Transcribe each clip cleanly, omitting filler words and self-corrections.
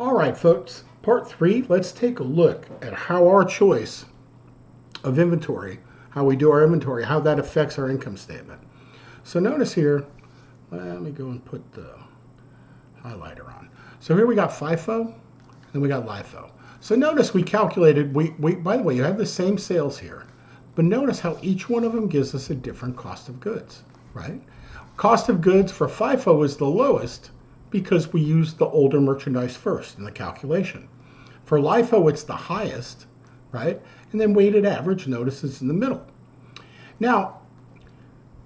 All right, folks, part 3, let's take a look at how our choice of inventory, how we do our inventory, how that affects our income statement. So notice here, let me go and put the highlighter on. So here we got FIFO, and we got LIFO. So notice we calculated, by the way, you have the same sales here, but notice how each one of them gives us a different cost of goods, right? Cost of goods for FIFO is the lowest because we use the older merchandise first in the calculation. For LIFO, it's the highest, right? And then weighted average, notice it's in the middle. Now,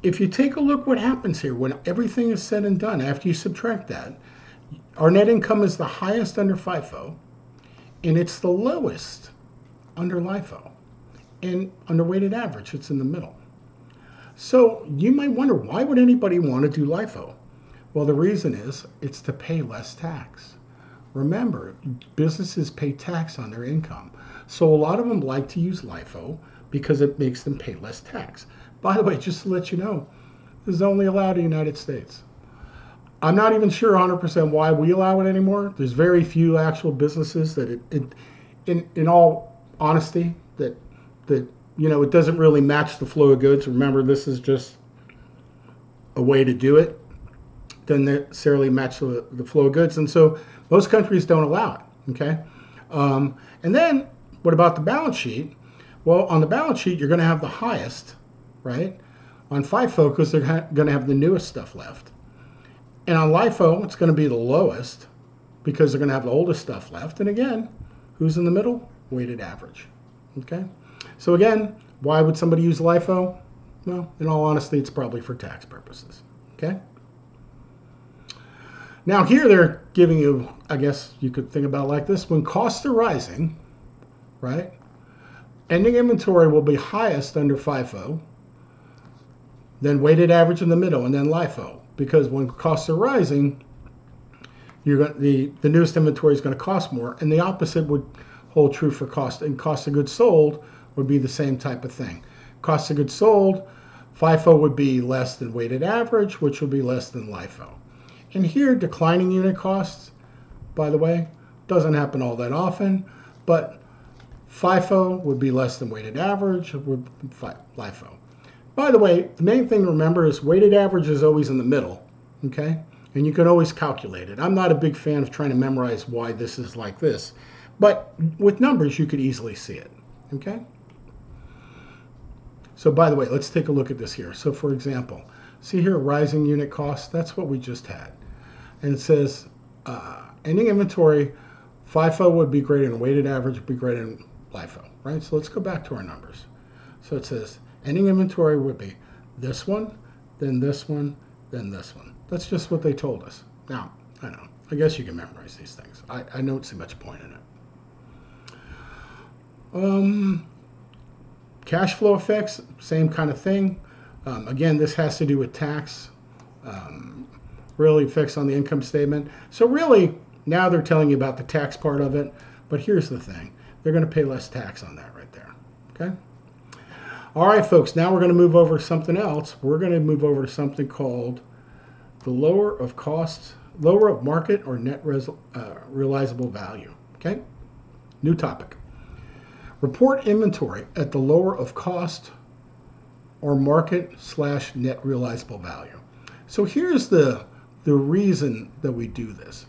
if you take a look what happens here, when everything is said and done, after you subtract that, our net income is the highest under FIFO, and it's the lowest under LIFO. And under weighted average, it's in the middle. So you might wonder, why would anybody want to do LIFO? Well, the reason is it's to pay less tax. Remember, businesses pay tax on their income. So a lot of them like to use LIFO because it makes them pay less tax. By the way, just to let you know, this is only allowed in the United States. I'm not even sure 100% why we allow it anymore. There's very few actual businesses that in all honesty, that it doesn't really match the flow of goods. Remember, this is just a way to do it. Doesn't necessarily match the flow of goods, and so most countries don't allow it. Okay, and then what about the balance sheet? Well, on the balance sheet, you're going to have the highest, right? On FIFO, because they're going to have the newest stuff left. And on LIFO, it's going to be the lowest because they're going to have the oldest stuff left. And again, who's in the middle? Weighted average. Okay? So again, why would somebody use LIFO? Well, in all honesty, it's probably for tax purposes. Okay? Now here they're giving you, I guess you could think about it like this. When costs are rising, right, ending inventory will be highest under FIFO, then weighted average in the middle, and then LIFO. Because when costs are rising, the newest inventory is going to cost more, and the opposite would hold true for cost. And cost of goods sold would be the same type of thing. Cost of goods sold, FIFO would be less than weighted average, which would be less than LIFO. And here, declining unit costs, by the way, doesn't happen all that often, but FIFO would be less than weighted average, would be LIFO. By the way, the main thing to remember is weighted average is always in the middle, okay? And you can always calculate it. I'm not a big fan of trying to memorize why this is like this, but with numbers, you could easily see it, okay? So by the way, let's take a look at this here. So for example, see here, rising unit costs, that's what we just had. And it says ending inventory, FIFO would be greater than weighted average, would be greater than LIFO, right? So let's go back to our numbers. So it says ending inventory would be this one, then this one, then this one. That's just what they told us. Now, I know, I guess you can memorize these things. I don't see much point in it. Cash flow effects, same kind of thing. Again, this has to do with tax. Really effects on the income statement. So really, now they're telling you about the tax part of it. But here's the thing. They're going to pay less tax on that right there. Okay? All right, folks. Now we're going to move over to something else. We're going to move over to something called the lower of market or net realizable value. Okay? New topic. Report inventory at the lower of cost or market/net realizable value. So here's the reason that we do this.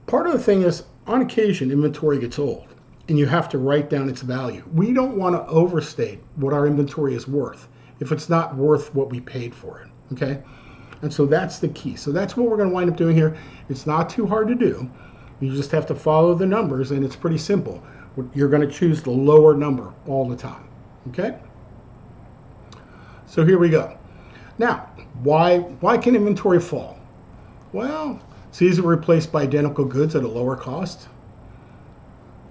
Part of the thing is, on occasion, inventory gets old, and you have to write down its value. We don't want to overstate what our inventory is worth if it's not worth what we paid for it, okay? And so that's the key. So that's what we're going to wind up doing here. It's not too hard to do. You just have to follow the numbers, and it's pretty simple. You're going to choose the lower number all the time, okay? So here we go. Now, why can inventory fall? Well, it's easily replaced by identical goods at a lower cost.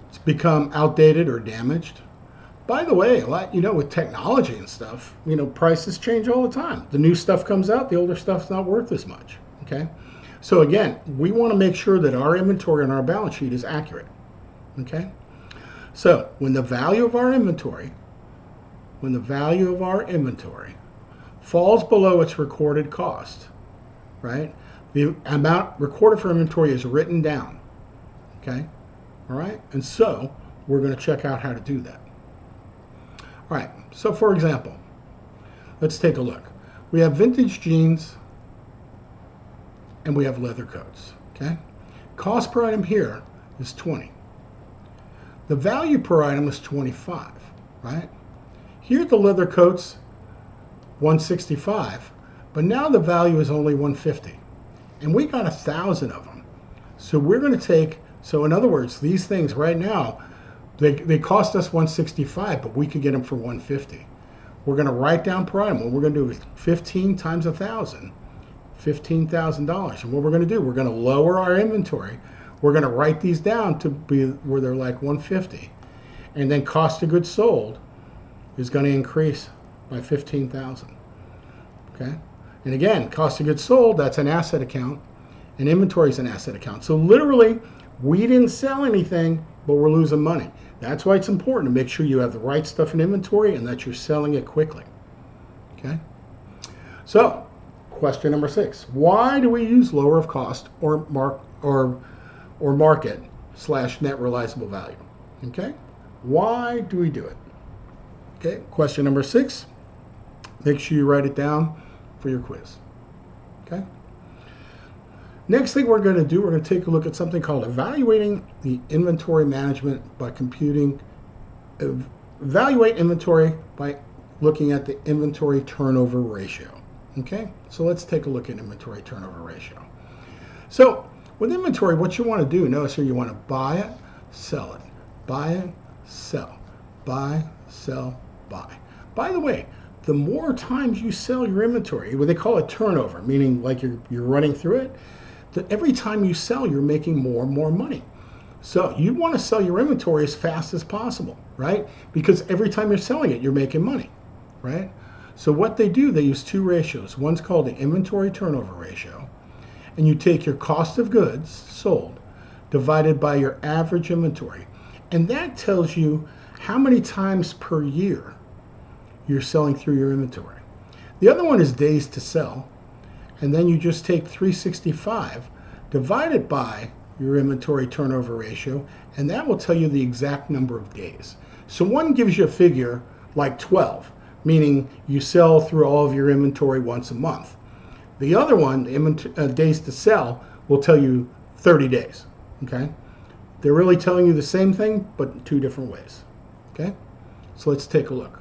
It's become outdated or damaged. By the way, with technology and stuff, prices change all the time. The new stuff comes out, the older stuff's not worth as much, okay? So again, we want to make sure that our inventory on our balance sheet is accurate, okay? So when the value of our inventory falls below its recorded cost, right? The amount recorded for inventory is written down, Okay, all right, and so we're going to check out how to do that. All right, so for example, let's take a look. We have vintage jeans and we have leather coats. Okay, cost per item here is 20. The value per item is 25, right? Here the leather coats 165, but now the value is only 150, and we got 1,000 of them. So we're going to take, so in other words, these things right now, they cost us 165, but we could get them for 150. We're going to write down per item. What we're going to do is 15 times 1,000, $15,000. And what we're going to do, we're going to lower our inventory. We're going to write these down to be where they're like 150. And then cost of goods sold is going to increase by 15,000. Okay? And again, cost of goods sold, that's an asset account, and inventory is an asset account. So literally, we didn't sell anything, but we're losing money. That's why it's important to make sure you have the right stuff in inventory and that you're selling it quickly. Okay? So, question number 6. Why do we use lower of cost or market / net realizable value? Okay? Why do we do it? Okay, question number 6. Make sure you write it down for your quiz. Okay? Next thing we're going to do, we're going to take a look at something called evaluating the inventory management by evaluate inventory by looking at the inventory turnover ratio. Okay, so let's take a look at inventory turnover ratio. So with inventory, what you want to do, notice here you want to buy it, sell it, buy it, sell, buy, sell, buy. By the way, the more times you sell your inventory, what they call it turnover, meaning like you're running through it, that every time you sell, you're making more and more money. So you want to sell your inventory as fast as possible, right? Because every time you're selling it, you're making money, right? So what they do, they use 2 ratios. One's called the inventory turnover ratio, and you take your cost of goods sold divided by your average inventory, and that tells you how many times per year you're selling through your inventory. The other one is days to sell, and then you just take 365 divided by your inventory turnover ratio, and that will tell you the exact number of days. So one gives you a figure like 12, meaning you sell through all of your inventory once a month. The other one, days to sell, will tell you 30 days. Okay? They're really telling you the same thing, but in 2 different ways. Okay? So let's take a look.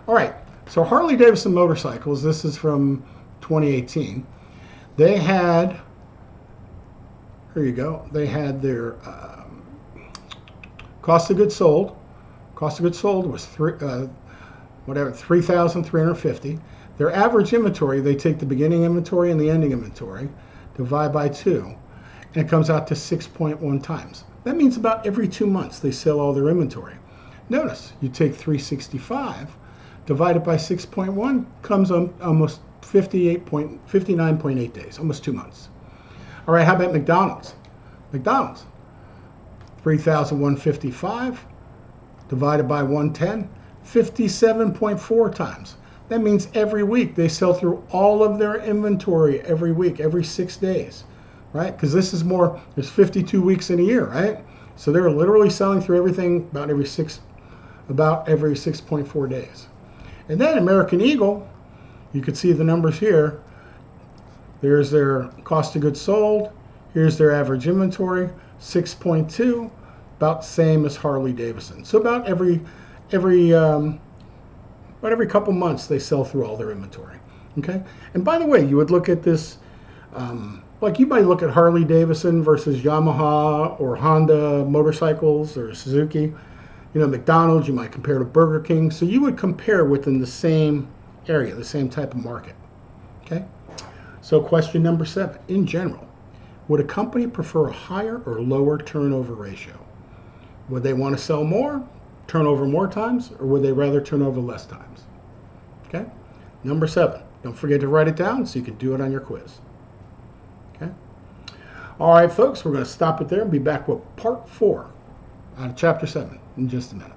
All right, so Harley-Davidson motorcycles, this is from 2018. They had, here you go, they had their cost of goods sold. Cost of goods sold was $3,350. Their average inventory, they take the beginning inventory and the ending inventory, divide by 2, and it comes out to 6.1 times. That means about every 2 months they sell all their inventory. Notice, you take 365 divided by 6.1, comes on almost 59.8 days, almost 2 months. All right, how about McDonald's? McDonald's, 3,155 divided by 110, 57.4 times. That means every week they sell through all of their inventory every week, every 6 days, right? Because this is more, there's 52 weeks in a year, right? So they're literally selling through everything about every 6.4 days. And then American Eagle, you can see the numbers here. There's their cost of goods sold. Here's their average inventory, 6.2, about the same as Harley-Davidson. So about every couple months they sell through all their inventory. Okay. And by the way, you would look at this, like you might look at Harley-Davidson versus Yamaha or Honda motorcycles or Suzuki. You know, McDonald's, you might compare to Burger King. So you would compare within the same area, the same type of market. Okay? So question number 7. In general, would a company prefer a higher or lower turnover ratio? Would they want to sell more, turn over more times, or would they rather turn over less times? Okay? Number 7. Don't forget to write it down so you can do it on your quiz. Okay? All right, folks, we're going to stop it there and be back with part 4 out of chapter 7 in just a minute.